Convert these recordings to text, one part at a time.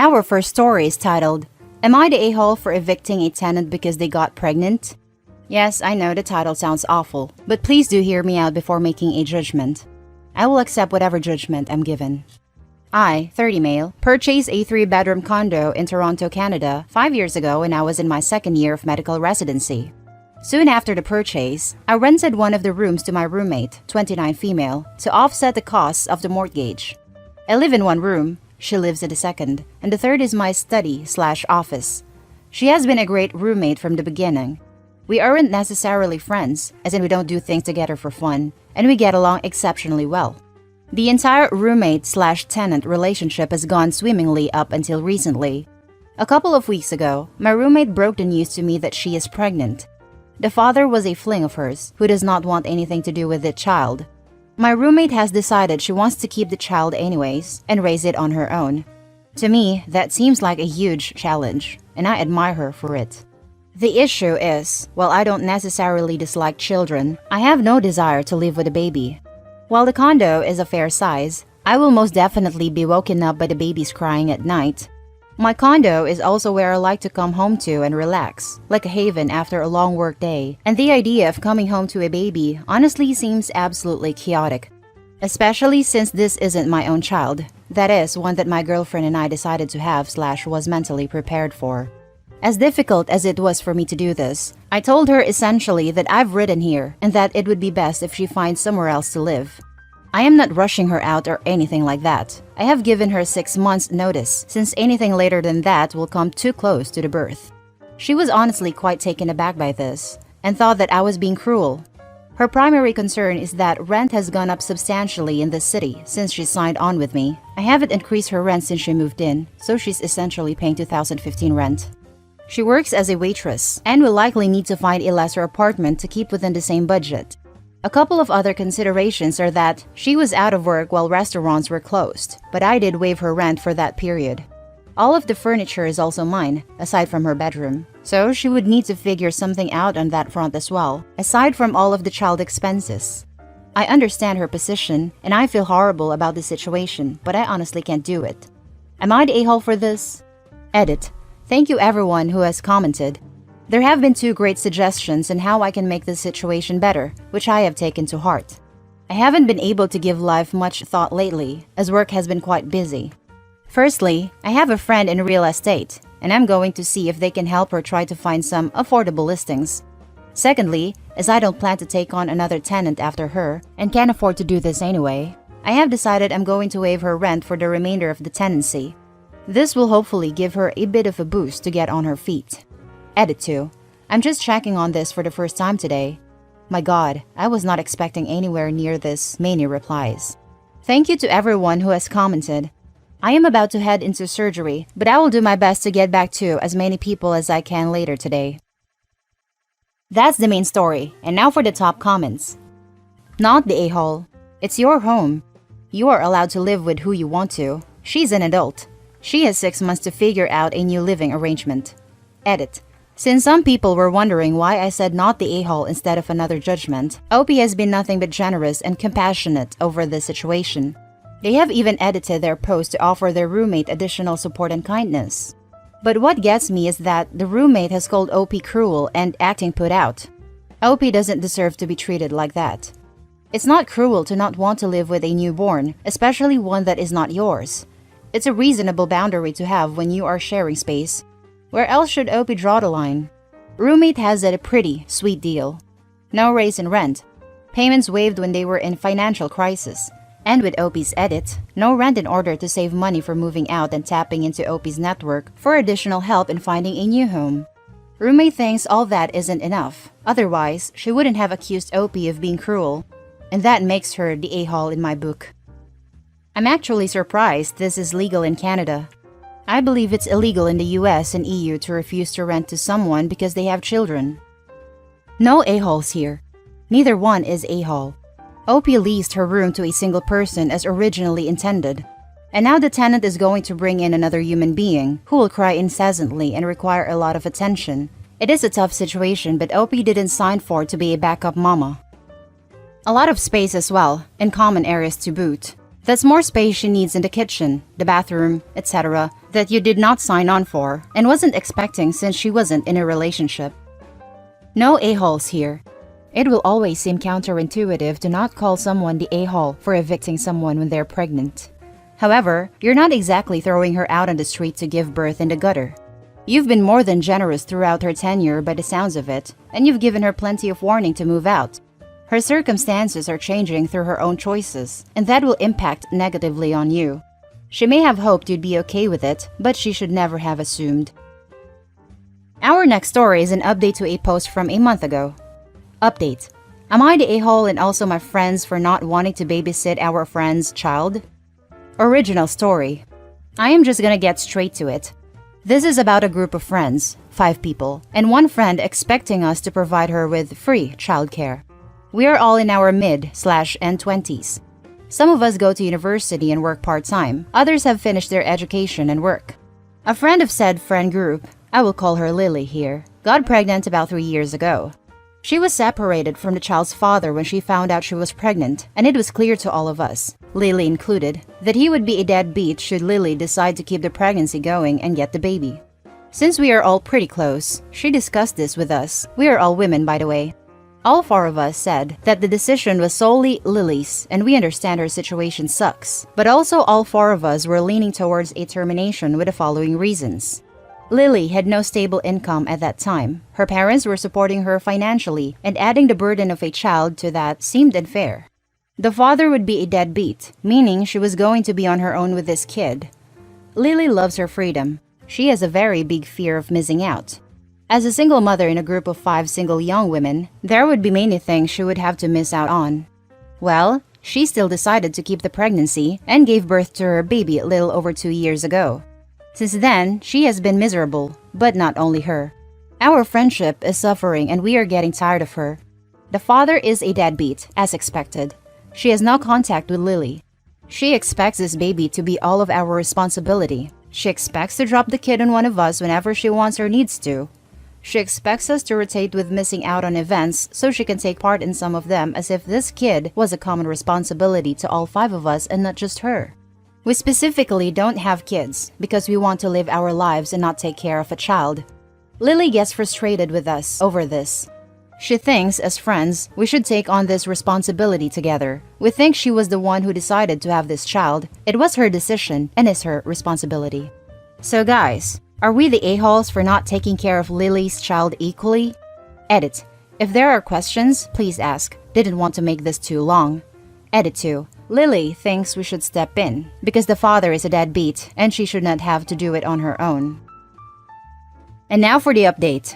Our first story is titled, Am I the a-hole for evicting a tenant because they got pregnant? Yes, I know the title sounds awful, but please do hear me out before making a judgment. I will accept whatever judgment I'm given. I, 30 male, purchased a 3-bedroom condo in Toronto, Canada 5 years ago when I was in my second year of medical residency. Soon after the purchase, I rented one of the rooms to my roommate, 29 female, to offset the costs of the mortgage. I live in one room, she lives in the second, and the third is my study/office. She has been a great roommate from the beginning. We aren't necessarily friends, as in we don't do things together for fun, and we get along exceptionally well. The entire roommate/tenant relationship has gone swimmingly up until recently. A couple of weeks ago, my roommate broke the news to me that she is pregnant. The father was a fling of hers, who does not want anything to do with the child. My roommate has decided she wants to keep the child anyways and raise it on her own. To me, that seems like a huge challenge, and I admire her for it. The issue is, while I don't necessarily dislike children, I have no desire to live with a baby. While the condo is a fair size, I will most definitely be woken up by the babies crying at night. My condo is also where I like to come home to and relax, like a haven after a long work day, and the idea of coming home to a baby honestly seems absolutely chaotic. Especially since this isn't my own child, that is, one that my girlfriend and I decided to have/was mentally prepared for. As difficult as it was for me to do this, I told her essentially that I've written here and that it would be best if she finds somewhere else to live. I am not rushing her out or anything like that. I have given her 6 months notice, since anything later than that will come too close to the birth. She was honestly quite taken aback by this, and thought that I was being cruel. Her primary concern is that rent has gone up substantially in this city since she signed on with me. I haven't increased her rent since she moved in, so she's essentially paying 2015 rent. She works as a waitress, and will likely need to find a lesser apartment to keep within the same budget. A couple of other considerations are that she was out of work while restaurants were closed, but I did waive her rent for that period. All of the furniture is also mine, aside from her bedroom, so she would need to figure something out on that front as well, aside from all of the child expenses. I understand her position, and I feel horrible about the situation, but I honestly can't do it. Am I the a-hole for this? Edit. Thank you everyone who has commented. There have been 2 great suggestions on how I can make this situation better, which I have taken to heart. I haven't been able to give life much thought lately, as work has been quite busy. Firstly, I have a friend in real estate, and I'm going to see if they can help her try to find some affordable listings. Secondly, as I don't plan to take on another tenant after her, and can't afford to do this anyway, I have decided I'm going to waive her rent for the remainder of the tenancy. This will hopefully give her a bit of a boost to get on her feet. Edit 2. I'm just checking on this for the first time today. My god, I was not expecting anywhere near this many replies. Thank you to everyone who has commented. I am about to head into surgery, but I will do my best to get back to as many people as I can later today. That's the main story, and now for the top comments. Not the a-hole. It's your home. You are allowed to live with who you want to. She's an adult. She has 6 months to figure out a new living arrangement. Edit. Since some people were wondering why I said not the a-hole instead of another judgment, OP has been nothing but generous and compassionate over this situation. They have even edited their post to offer their roommate additional support and kindness. But what gets me is that the roommate has called OP cruel and acting put out. OP doesn't deserve to be treated like that. It's not cruel to not want to live with a newborn, especially one that is not yours. It's a reasonable boundary to have when you are sharing space. Where else should OP draw the line? Roommate has a pretty sweet deal. No raise in rent. Payments waived when they were in financial crisis. And with OP's edit, no rent in order to save money for moving out and tapping into OP's network for additional help in finding a new home. Roommate thinks all that isn't enough. Otherwise, she wouldn't have accused OP of being cruel. And that makes her the a-hole in my book. I'm actually surprised this is legal in Canada. I believe it's illegal in the US and EU to refuse to rent to someone because they have children. No a-holes here. Neither one is a-hole. OP leased her room to a single person as originally intended. And now the tenant is going to bring in another human being who will cry incessantly and require a lot of attention. It is a tough situation, but OP didn't sign for to be a backup mama. A lot of space as well, and common areas to boot. That's more space she needs in the kitchen, the bathroom, etc., that you did not sign on for and wasn't expecting since she wasn't in a relationship. No a-holes here. It will always seem counterintuitive to not call someone the a-hole for evicting someone when they're pregnant. However, you're not exactly throwing her out on the street to give birth in the gutter. You've been more than generous throughout her tenure by the sounds of it, and you've given her plenty of warning to move out. Her circumstances are changing through her own choices, and that will impact negatively on you. She may have hoped you'd be okay with it, but she should never have assumed. Our next story is an update to a post from a month ago. Update. Am I the a-hole and also my friends for not wanting to babysit our friend's child? Original story. I am just gonna get straight to it. This is about a group of friends, 5 people, and one friend expecting us to provide her with free childcare. We are all in our mid/end 20s. Some of us go to university and work part-time. Others have finished their education and work. A friend of said friend group, I will call her Lily here, got pregnant about 3 years ago. She was separated from the child's father when she found out she was pregnant, and it was clear to all of us, Lily included, that he would be a deadbeat should Lily decide to keep the pregnancy going and get the baby. Since we are all pretty close, she discussed this with us. We are all women, by the way. All 4 of us said that the decision was solely Lily's, and we understand her situation sucks. But also all 4 of us were leaning towards a termination with the following reasons. Lily had no stable income at that time. Her parents were supporting her financially, and adding the burden of a child to that seemed unfair. The father would be a deadbeat, meaning she was going to be on her own with this kid. Lily loves her freedom. She has a very big fear of missing out. As a single mother in a group of 5 single young women, there would be many things she would have to miss out on. Well, she still decided to keep the pregnancy and gave birth to her baby a little over 2 years ago. Since then, she has been miserable, but not only her. Our friendship is suffering and we are getting tired of her. The father is a deadbeat, as expected. She has no contact with Lily. She expects this baby to be all of our responsibility. She expects to drop the kid on one of us whenever she wants or needs to. She expects us to rotate with missing out on events so she can take part in some of them as if this kid was a common responsibility to all 5 of us and not just her. We specifically don't have kids because we want to live our lives and not take care of a child. Lily gets frustrated with us over this. She thinks, as friends, we should take on this responsibility together. We think she was the one who decided to have this child. It was her decision and is her responsibility. So guys, are we the a-holes for not taking care of Lily's child equally? Edit. If there are questions, please ask. Didn't want to make this too long. Edit 2. Lily thinks we should step in because the father is a deadbeat and she should not have to do it on her own. And now for the update.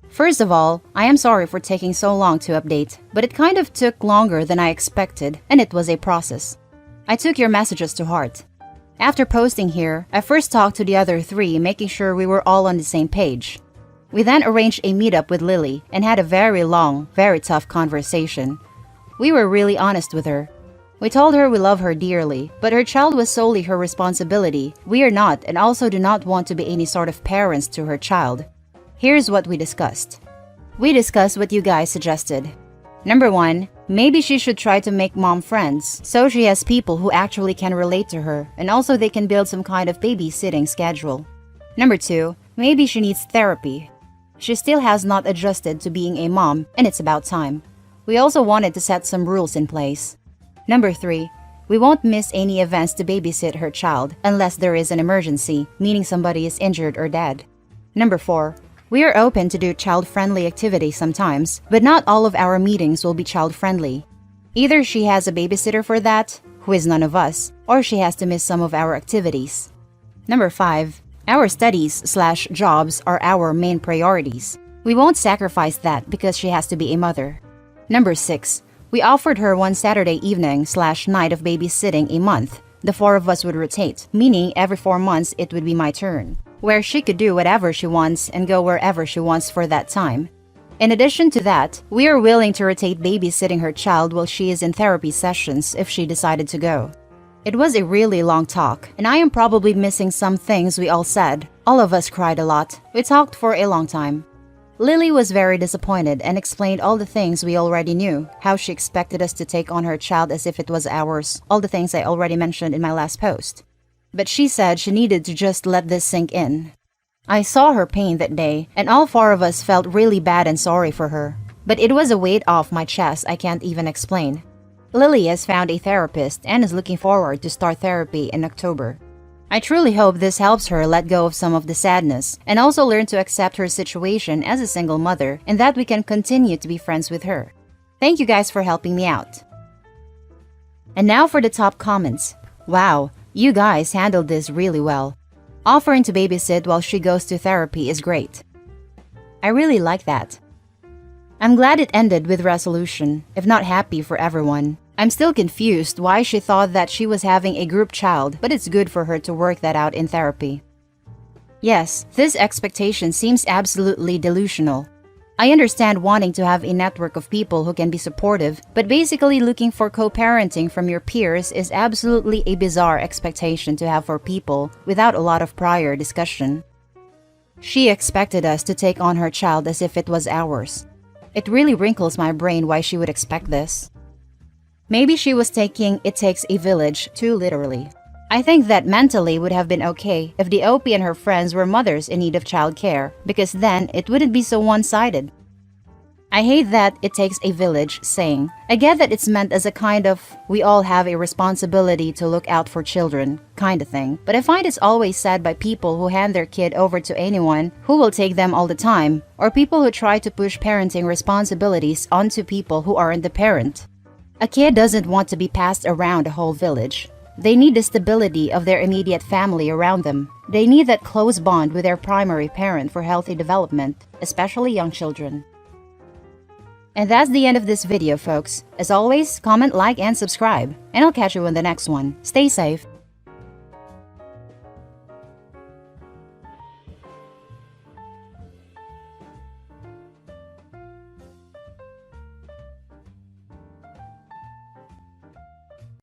First of all, I am sorry for taking so long to update, but it kind of took longer than I expected and it was a process. I took your messages to heart. After posting here, I first talked to the other 3, making sure we were all on the same page. We then arranged a meetup with Lily and had a very long, very tough conversation. We were really honest with her. We told her we love her dearly, but her child was solely her responsibility. We are not and also do not want to be any sort of parents to her child. Here's what we discussed. We discussed what you guys suggested. Number 1, maybe she should try to make mom friends, so she has people who actually can relate to her, and also they can build some kind of babysitting schedule. Number 2, maybe she needs therapy. She still has not adjusted to being a mom, and it's about time. We also wanted to set some rules in place. Number 3, we won't miss any events to babysit her child unless there is an emergency, meaning somebody is injured or dead. Number 4, we are open to do child-friendly activities sometimes, but not all of our meetings will be child-friendly. Either she has a babysitter for that, who is none of us, or she has to miss some of our activities. Number 5, our studies/jobs are our main priorities. We won't sacrifice that because she has to be a mother. Number 6, we offered her one Saturday evening/night of babysitting a month. The 4 of us would rotate, meaning every 4 months it would be my turn, where she could do whatever she wants and go wherever she wants for that time. In addition to that, we are willing to rotate babysitting her child while she is in therapy sessions if she decided to go. It was a really long talk, and I am probably missing some things we all said. All of us cried a lot. We talked for a long time. Lily was very disappointed and explained all the things we already knew, how she expected us to take on her child as if it was ours, all the things I already mentioned in my last post. but she said she needed to just let this sink in. I saw her pain that day, and all four of us felt really bad and sorry for her. But it was a weight off my chest I can't even explain. Lily has found a therapist and is looking forward to start therapy in October. I truly hope this helps her let go of some of the sadness and also learn to accept her situation as a single mother and that we can continue to be friends with her. Thank you guys for helping me out. And now for the top comments. Wow, you guys handled this really well. Offering to babysit while she goes to therapy is great. I really like that. I'm glad it ended with resolution, if not happy for everyone. I'm still confused why she thought that she was having a group child, but it's good for her to work that out in therapy. Yes, this expectation seems absolutely delusional. I understand wanting to have a network of people who can be supportive, but basically looking for co-parenting from your peers is absolutely a bizarre expectation to have for people without a lot of prior discussion. She expected us to take on her child as if it was ours. It really wrinkles my brain why she would expect this. Maybe she was taking "it takes a village" too literally. I think that mentally would have been okay if the OP and her friends were mothers in need of child care, because then it wouldn't be so one-sided. I hate that "it takes a village" saying. I get that it's meant as a kind of we all have a responsibility to look out for children kind of thing, but I find it's always said by people who hand their kid over to anyone who will take them all the time, or people who try to push parenting responsibilities onto people who aren't the parent. A kid doesn't want to be passed around a whole village. They need the stability of their immediate family around them. They need that close bond with their primary parent for healthy development, especially young children. And that's the end of this video, folks. As always, comment, like, and subscribe. And I'll catch you in the next one. Stay safe.